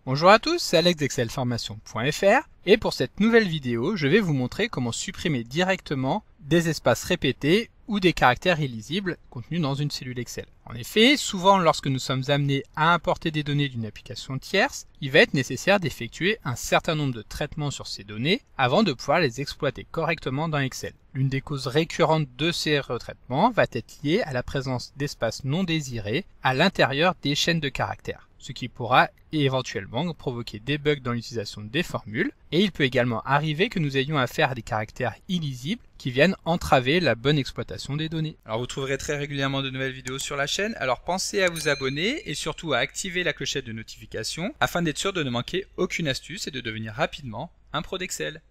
Bonjour à tous, c'est Alex d'excelformation.fr et pour cette nouvelle vidéo, je vais vous montrer comment supprimer directement des espaces répétés ou des caractères illisibles contenus dans une cellule Excel. En effet, souvent lorsque nous sommes amenés à importer des données d'une application tierce, il va être nécessaire d'effectuer un certain nombre de traitements sur ces données avant de pouvoir les exploiter correctement dans Excel. L'une des causes récurrentes de ces retraitements va être liée à la présence d'espaces non désirés à l'intérieur des chaînes de caractères, ce qui pourra éventuellement provoquer des bugs dans l'utilisation des formules, et il peut également arriver que nous ayons affaire à des caractères illisibles qui viennent entraver la bonne exploitation des données. Alors vous trouverez très régulièrement de nouvelles vidéos sur la chaîne, alors pensez à vous abonner et surtout à activer la clochette de notification afin d'être sûr de ne manquer aucune astuce et de devenir rapidement un pro d'Excel.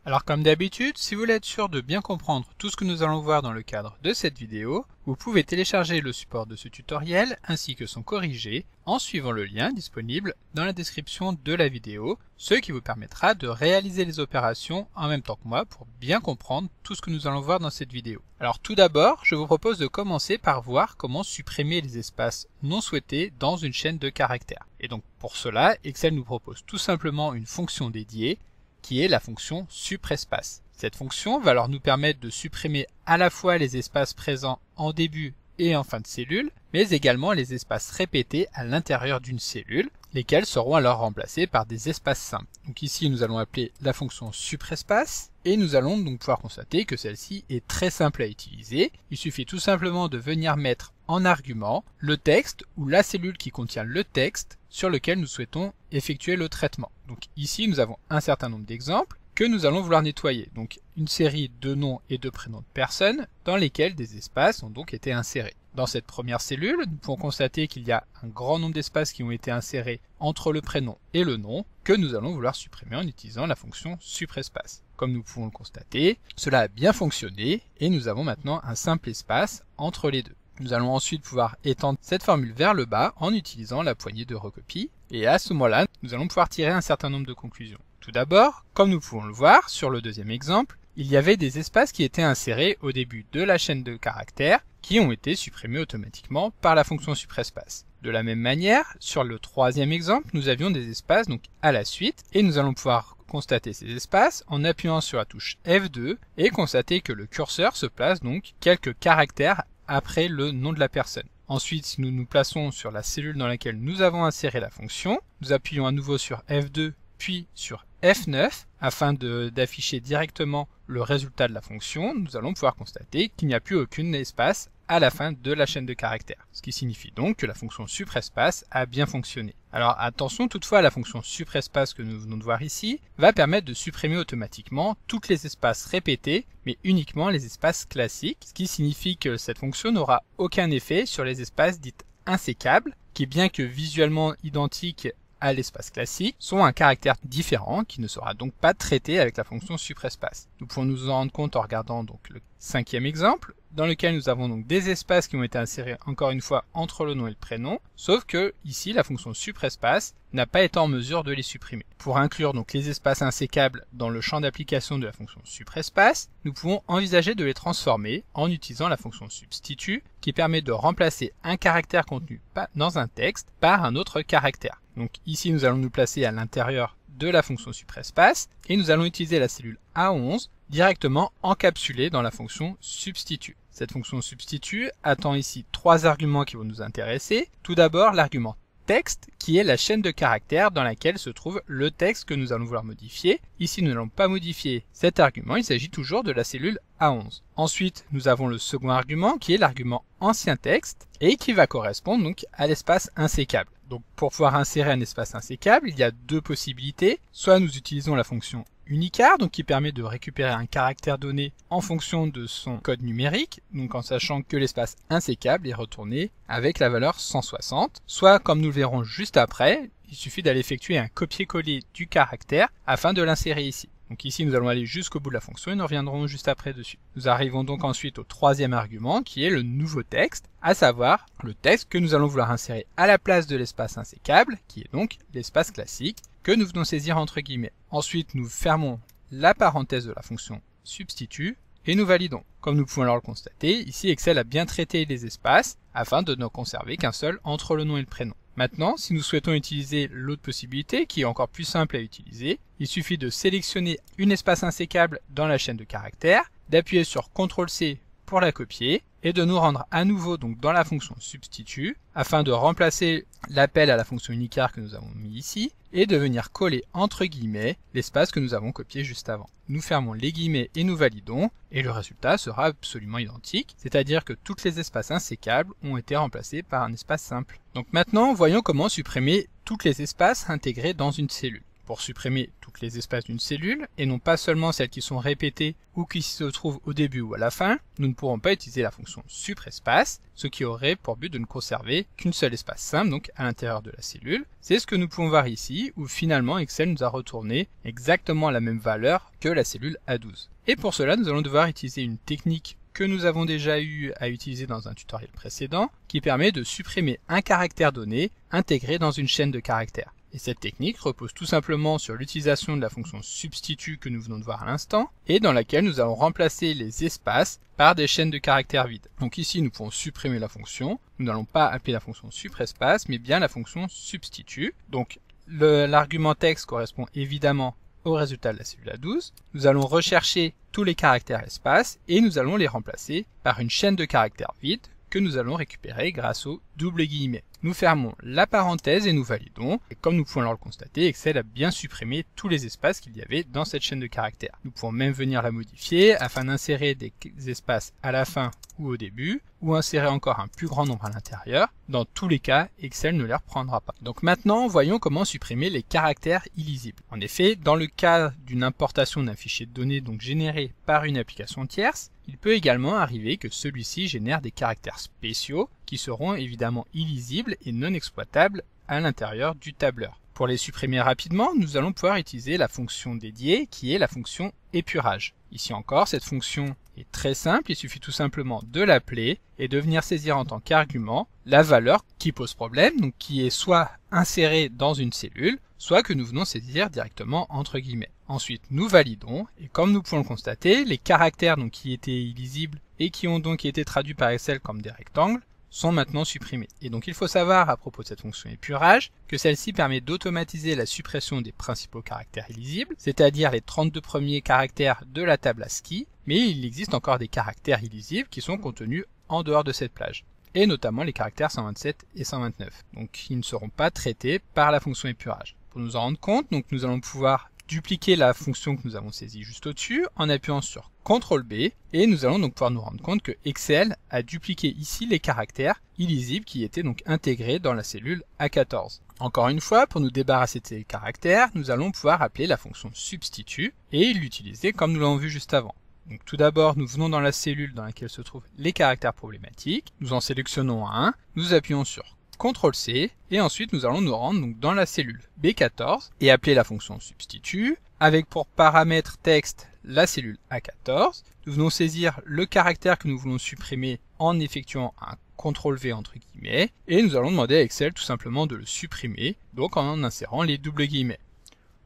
Alors comme d'habitude, si vous voulez être sûr de bien comprendre tout ce que nous allons voir dans le cadre de cette vidéo, vous pouvez télécharger le support de ce tutoriel ainsi que son corrigé en suivant le lien disponible dans la description de la vidéo, ce qui vous permettra de réaliser les opérations en même temps que moi pour bien comprendre tout ce que nous allons voir dans cette vidéo. Alors tout d'abord, je vous propose de commencer par voir comment supprimer les espaces non souhaités dans une chaîne de caractères. Et donc pour cela, Excel nous propose tout simplement une fonction dédiée qui est la fonction supprespace. Cette fonction va alors nous permettre de supprimer à la fois les espaces présents en début et en fin de cellule, mais également les espaces répétés à l'intérieur d'une cellule, lesquels seront alors remplacés par des espaces simples. Donc ici nous allons appeler la fonction supprespace, et nous allons donc pouvoir constater que celle-ci est très simple à utiliser. Il suffit tout simplement de venir mettre en argument le texte ou la cellule qui contient le texte sur lequel nous souhaitons effectuer le traitement. Donc ici nous avons un certain nombre d'exemples que nous allons vouloir nettoyer. Donc une série de noms et de prénoms de personnes dans lesquels des espaces ont donc été insérés. Dans cette première cellule, nous pouvons constater qu'il y a un grand nombre d'espaces qui ont été insérés entre le prénom et le nom que nous allons vouloir supprimer en utilisant la fonction supprespace. Comme nous pouvons le constater, cela a bien fonctionné et nous avons maintenant un simple espace entre les deux. Nous allons ensuite pouvoir étendre cette formule vers le bas en utilisant la poignée de recopie et à ce moment-là, nous allons pouvoir tirer un certain nombre de conclusions. Tout d'abord, comme nous pouvons le voir sur le deuxième exemple, il y avait des espaces qui étaient insérés au début de la chaîne de caractères qui ont été supprimés automatiquement par la fonction supprespace. De la même manière, sur le troisième exemple, nous avions des espaces donc à la suite et nous allons pouvoir constater ces espaces en appuyant sur la touche F2 et constater que le curseur se place donc quelques caractères après le nom de la personne. Ensuite, si nous nous plaçons sur la cellule dans laquelle nous avons inséré la fonction, nous appuyons à nouveau sur F2 puis sur F9 afin d'afficher directement le résultat de la fonction. Nous allons pouvoir constater qu'il n'y a plus aucun espace à la fin de la chaîne de caractères, ce qui signifie donc que la fonction supprespace a bien fonctionné. Alors attention toutefois, la fonction supprespace que nous venons de voir ici va permettre de supprimer automatiquement tous les espaces répétés, mais uniquement les espaces classiques, ce qui signifie que cette fonction n'aura aucun effet sur les espaces dits insécables, qui bien que visuellement identiques à l'espace classique, sont un caractère différent qui ne sera donc pas traité avec la fonction supprespace. Nous pouvons nous en rendre compte en regardant donc le cinquième exemple, dans lequel nous avons donc des espaces qui ont été insérés encore une fois entre le nom et le prénom, sauf que ici la fonction supprespace n'a pas été en mesure de les supprimer. Pour inclure donc les espaces insécables dans le champ d'application de la fonction supprespace, nous pouvons envisager de les transformer en utilisant la fonction substitut qui permet de remplacer un caractère contenu dans un texte par un autre caractère. Donc ici nous allons nous placer à l'intérieur de la fonction supprespace et nous allons utiliser la cellule A11 directement encapsulée dans la fonction substitut. Cette fonction substitut attend ici trois arguments qui vont nous intéresser. Tout d'abord l'argument texte qui est la chaîne de caractères dans laquelle se trouve le texte que nous allons vouloir modifier. Ici nous n'allons pas modifier cet argument, il s'agit toujours de la cellule A11. Ensuite nous avons le second argument qui est l'argument ancien texte et qui va correspondre donc à l'espace insécable. Donc pour pouvoir insérer un espace insécable, il y a deux possibilités. Soit nous utilisons la fonction unicard, donc qui permet de récupérer un caractère donné en fonction de son code numérique, donc en sachant que l'espace insécable est retourné avec la valeur 160. Soit, comme nous le verrons juste après, il suffit d'aller effectuer un copier-coller du caractère afin de l'insérer ici. Donc ici nous allons aller jusqu'au bout de la fonction et nous reviendrons juste après dessus. Nous arrivons donc ensuite au troisième argument qui est le nouveau texte, à savoir le texte que nous allons vouloir insérer à la place de l'espace insécable, qui est donc l'espace classique que nous venons saisir entre guillemets. Ensuite nous fermons la parenthèse de la fonction substitut et nous validons. Comme nous pouvons alors le constater, ici Excel a bien traité les espaces afin de ne conserver qu'un seul entre le nom et le prénom. Maintenant, si nous souhaitons utiliser l'autre possibilité, qui est encore plus simple à utiliser, il suffit de sélectionner une espace insécable dans la chaîne de caractères, d'appuyer sur CTRL-C pour la copier, et de nous rendre à nouveau donc dans la fonction substitut, afin de remplacer l'appel à la fonction uniquare que nous avons mis ici, et de venir coller entre guillemets l'espace que nous avons copié juste avant. Nous fermons les guillemets et nous validons, et le résultat sera absolument identique, c'est-à-dire que tous les espaces insécables ont été remplacés par un espace simple. Donc maintenant, voyons comment supprimer tous les espaces intégrés dans une cellule. Pour supprimer tous les espaces d'une cellule, et non pas seulement celles qui sont répétées ou qui se trouvent au début ou à la fin, nous ne pourrons pas utiliser la fonction supprespace, ce qui aurait pour but de ne conserver qu'une seule espace simple, donc à l'intérieur de la cellule. C'est ce que nous pouvons voir ici, où finalement Excel nous a retourné exactement la même valeur que la cellule A12. Et pour cela, nous allons devoir utiliser une technique que nous avons déjà eu à utiliser dans un tutoriel précédent, qui permet de supprimer un caractère donné intégré dans une chaîne de caractères. Et cette technique repose tout simplement sur l'utilisation de la fonction substitut que nous venons de voir à l'instant, et dans laquelle nous allons remplacer les espaces par des chaînes de caractères vides. Donc ici nous pouvons supprimer la fonction, nous n'allons pas appeler la fonction supprespace, mais bien la fonction substitut. Donc l'argument texte correspond évidemment au résultat de la cellule A12. Nous allons rechercher tous les caractères espaces, et nous allons les remplacer par une chaîne de caractères vides que nous allons récupérer grâce au double guillemets. Nous fermons la parenthèse et nous validons. Et comme nous pouvons alors le constater, Excel a bien supprimé tous les espaces qu'il y avait dans cette chaîne de caractères. Nous pouvons même venir la modifier afin d'insérer des espaces à la fin ou au début, ou insérer encore un plus grand nombre à l'intérieur. Dans tous les cas, Excel ne les reprendra pas. Donc maintenant, voyons comment supprimer les caractères illisibles. En effet, dans le cas d'une importation d'un fichier de données donc généré par une application tierce, il peut également arriver que celui-ci génère des caractères spéciaux qui seront évidemment illisibles et non exploitables à l'intérieur du tableur. Pour les supprimer rapidement, nous allons pouvoir utiliser la fonction dédiée qui est la fonction épurage. Ici encore, cette fonction est très simple, il suffit tout simplement de l'appeler et de venir saisir en tant qu'argument la valeur qui pose problème, donc qui est soit insérée dans une cellule, soit que nous venons saisir directement entre guillemets. Ensuite, nous validons, et comme nous pouvons le constater, les caractères donc, qui étaient illisibles et qui ont donc été traduits par Excel comme des rectangles sont maintenant supprimés. Et donc il faut savoir à propos de cette fonction épurage que celle-ci permet d'automatiser la suppression des principaux caractères illisibles, c'est-à-dire les 32 premiers caractères de la table ASCII, mais il existe encore des caractères illisibles qui sont contenus en dehors de cette plage, et notamment les caractères 127 et 129. Donc ils ne seront pas traités par la fonction épurage. Pour nous en rendre compte, donc nous allons pouvoir dupliquer la fonction que nous avons saisie juste au-dessus en appuyant sur CTRL-B, et nous allons donc pouvoir nous rendre compte que Excel a dupliqué ici les caractères illisibles qui étaient donc intégrés dans la cellule A14. Encore une fois, pour nous débarrasser de ces caractères, nous allons pouvoir appeler la fonction substitut et l'utiliser comme nous l'avons vu juste avant. Donc tout d'abord, nous venons dans la cellule dans laquelle se trouvent les caractères problématiques, nous en sélectionnons un, nous appuyons sur CTRL-C, et ensuite nous allons nous rendre donc dans la cellule B14 et appeler la fonction substitut, avec pour paramètre texte la cellule A14. Nous venons saisir le caractère que nous voulons supprimer en effectuant un CTRL-V entre guillemets, et nous allons demander à Excel tout simplement de le supprimer, donc en insérant les doubles guillemets.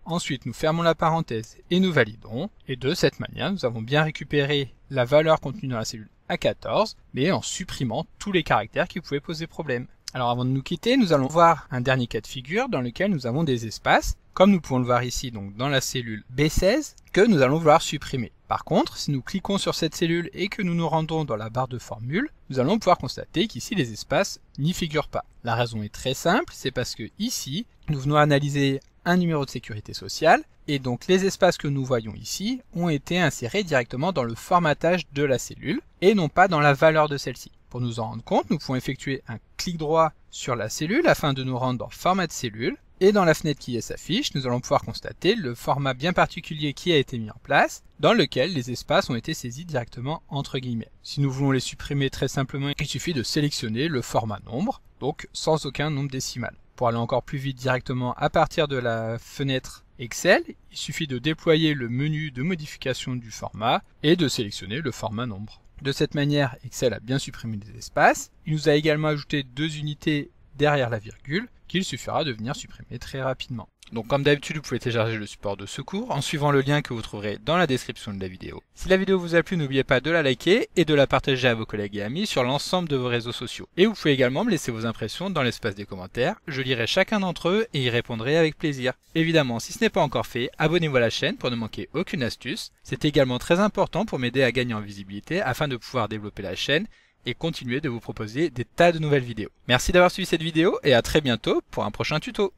Ensuite, nous fermons la parenthèse et nous validons, et de cette manière, nous avons bien récupéré la valeur contenue dans la cellule A14, mais en supprimant tous les caractères qui pouvaient poser problème. Alors avant de nous quitter, nous allons voir un dernier cas de figure dans lequel nous avons des espaces, comme nous pouvons le voir ici donc dans la cellule B16, que nous allons vouloir supprimer. Par contre, si nous cliquons sur cette cellule et que nous nous rendons dans la barre de formule, nous allons pouvoir constater qu'ici les espaces n'y figurent pas. La raison est très simple, c'est parce que ici, nous venons analyser un numéro de sécurité sociale, et donc les espaces que nous voyons ici ont été insérés directement dans le formatage de la cellule, et non pas dans la valeur de celle-ci. Pour nous en rendre compte, nous pouvons effectuer un clic droit sur la cellule afin de nous rendre dans Format de cellule, et dans la fenêtre qui s'affiche, nous allons pouvoir constater le format bien particulier qui a été mis en place, dans lequel les espaces ont été saisis directement entre guillemets. Si nous voulons les supprimer très simplement, il suffit de sélectionner le format nombre, donc sans aucun nombre décimal. Pour aller encore plus vite directement à partir de la fenêtre Excel, il suffit de déployer le menu de modification du format et de sélectionner le format nombre. De cette manière, Excel a bien supprimé des espaces. Il nous a également ajouté 2 unités derrière la virgule qu'il suffira de venir supprimer très rapidement. Donc comme d'habitude, vous pouvez télécharger le support de secours en suivant le lien que vous trouverez dans la description de la vidéo. Si la vidéo vous a plu, n'oubliez pas de la liker et de la partager à vos collègues et amis sur l'ensemble de vos réseaux sociaux. Et vous pouvez également me laisser vos impressions dans l'espace des commentaires, je lirai chacun d'entre eux et y répondrai avec plaisir. Évidemment, si ce n'est pas encore fait, abonnez-vous à la chaîne pour ne manquer aucune astuce. C'est également très important pour m'aider à gagner en visibilité afin de pouvoir développer la chaîne et continuer de vous proposer des tas de nouvelles vidéos. Merci d'avoir suivi cette vidéo et à très bientôt pour un prochain tuto.